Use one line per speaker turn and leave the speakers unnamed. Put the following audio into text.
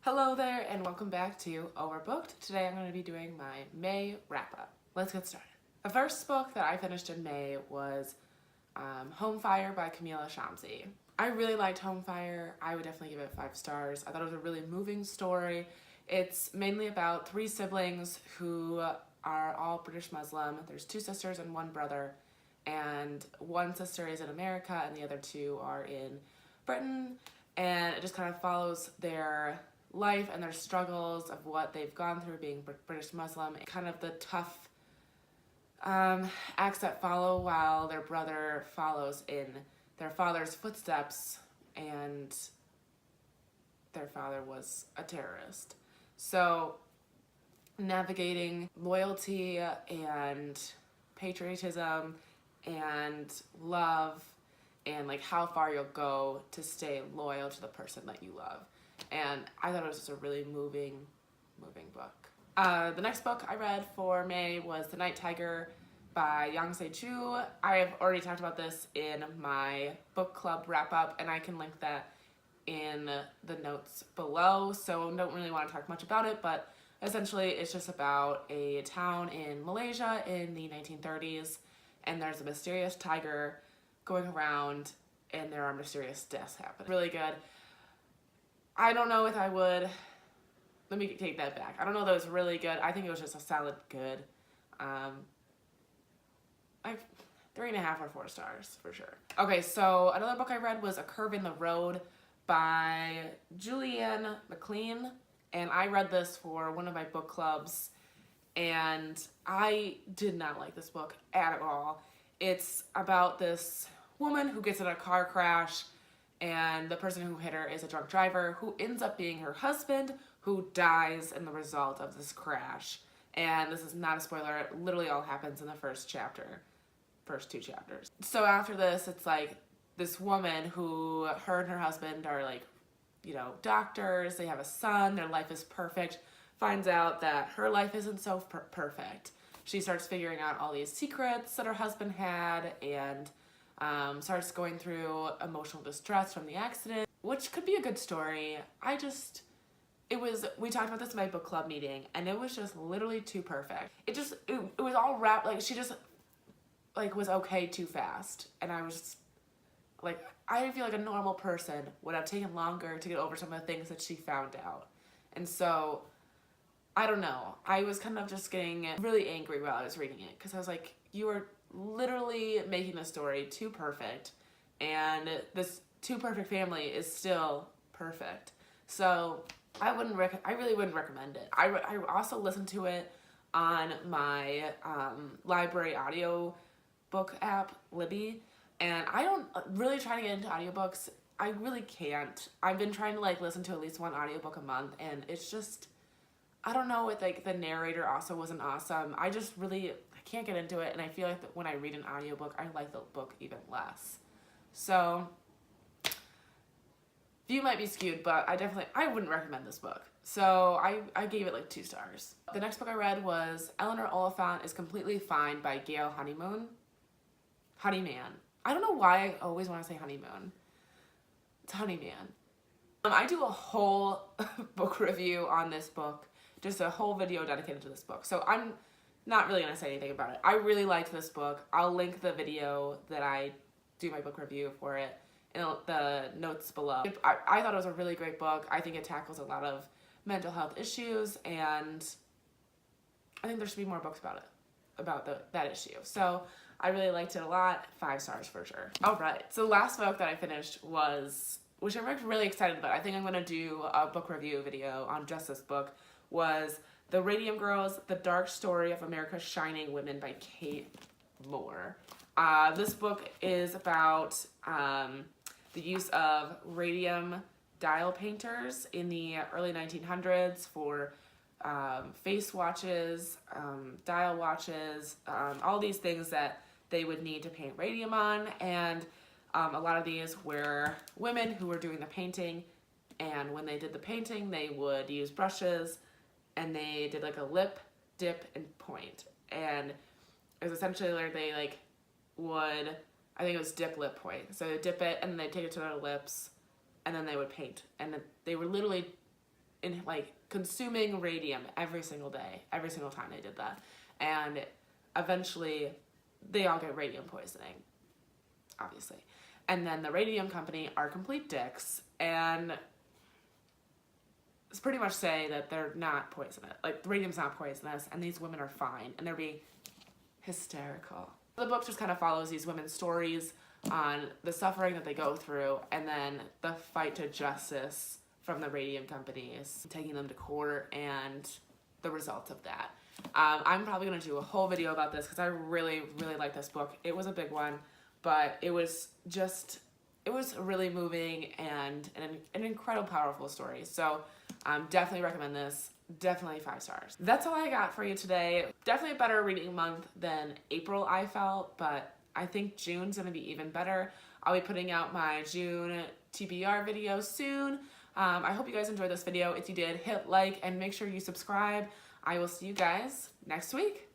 Hello there and welcome back to Overbooked. Today I'm going to be doing my May wrap-up. Let's get started. The first book that I finished in May was Home Fire by Kamila Shamise. I really liked Home Fire. I would definitely give it 5 stars. I thought it was a really moving story. It's mainly about 3 siblings who are all British Muslim. There's 2 sisters and 1 brother, and one sister is in America and the other 2 are in Britain, and it just kind of follows their life and their struggles of what they've gone through being British Muslim, and kind of the tough acts that follow while their brother follows in their father's footsteps, and their father was a terrorist. So navigating loyalty and patriotism and love and like how far you'll go to stay loyal to the person that you love. And I thought it was just a really moving book. The next book I read for May was The Night Tiger by Yang Se-chu. I have already talked about this in my book club wrap-up, and I can link that in the notes below, so don't really want to talk much about it, but essentially it's just about a town in Malaysia in the 1930s, and there's a mysterious tiger going around, and there are mysterious deaths happening. Really good. I don't know if I would, let me take that back. I don't know that it was really good. I think it was just a solid good. Like 3.5 or 4 stars for sure. Okay, so another book I read was A Curve in the Road by Julianne Maclean, and I read this for one of my book clubs, and I did not like this book at all. It's about this woman who gets in a car crash, and the person who hit her is a drunk driver who ends up being her husband, who dies in the result of this crash. And this is not a spoiler, it literally all happens in the first 2 chapters. So after this, it's like this woman who, her and her husband are like, you know, doctors, they have a son, their life is perfect, finds out that her life isn't so perfect. She starts figuring out all these secrets that her husband had, and starts going through emotional distress from the accident, which could be a good story. We talked about this in my book club meeting, and it was just literally too perfect. It was all wrapped, like, she just, like, was okay too fast, and I was, like, I feel like a normal person would have taken longer to get over some of the things that she found out. And so, I don't know, I was kind of just getting really angry while I was reading it, because I was like, you are literally making the story too perfect, and this too perfect family is still perfect. So I really wouldn't recommend it. I also listened to it on my library audio book app, Libby, and I don't really try to get into audiobooks. I really can't. I've been trying to like listen to at least 1 audiobook a month, and it's just, I don't know, with like the narrator also wasn't awesome. I can't get into it, and I feel like that when I read an audiobook, I like the book even less. So, view might be skewed, but I wouldn't recommend this book. So I gave it like 2 stars. The next book I read was Eleanor Oliphant is Completely Fine by Gail Honeyman. I don't know why I always want to say Honeymoon. It's Honeyman. I do a whole book review on this book, just a whole video dedicated to this book. So I'm not really going to say anything about it. I really liked this book. I'll link the video that I do my book review for it in the notes below. I thought it was a really great book. I think it tackles a lot of mental health issues, and I think there should be more books about that issue. So I really liked it a lot. 5 stars for sure. Alright, so the last book that I finished was, which I'm really excited about, I think I'm going to do a book review video on just this book, was The Radium Girls, The Dark Story of America's Shining Women by Kate Moore. This book is about the use of radium dial painters in the early 1900s for face watches, dial watches, all these things that they would need to paint radium on, and a lot of these were women who were doing the painting, and when they did the painting, they would use brushes, and they did like a lip, dip, and point, and it was essentially like they like would, I think it was dip, lip, point, so they dip it, and then they take it to their lips, and then they would paint, and they were literally in like consuming radium every single day, every single time they did that. And eventually they all get radium poisoning, obviously. And then the radium company are complete dicks and pretty much say that they're not poisonous. Like, the radium's not poisonous, and these women are fine, and they're being hysterical. The book just kind of follows these women's stories on the suffering that they go through, and then the fight to justice from the radium companies, taking them to court, and the results of that. I'm probably going to do a whole video about this because I really, really like this book. It was a big one, but it was really moving and an incredible, powerful story. So definitely recommend this. Definitely 5 stars. That's all I got for you today. Definitely a better reading month than April, I felt, but I think June's gonna be even better. I'll be putting out my June TBR video soon. I hope you guys enjoyed this video. If you did, hit like and make sure you subscribe. I will see you guys next week.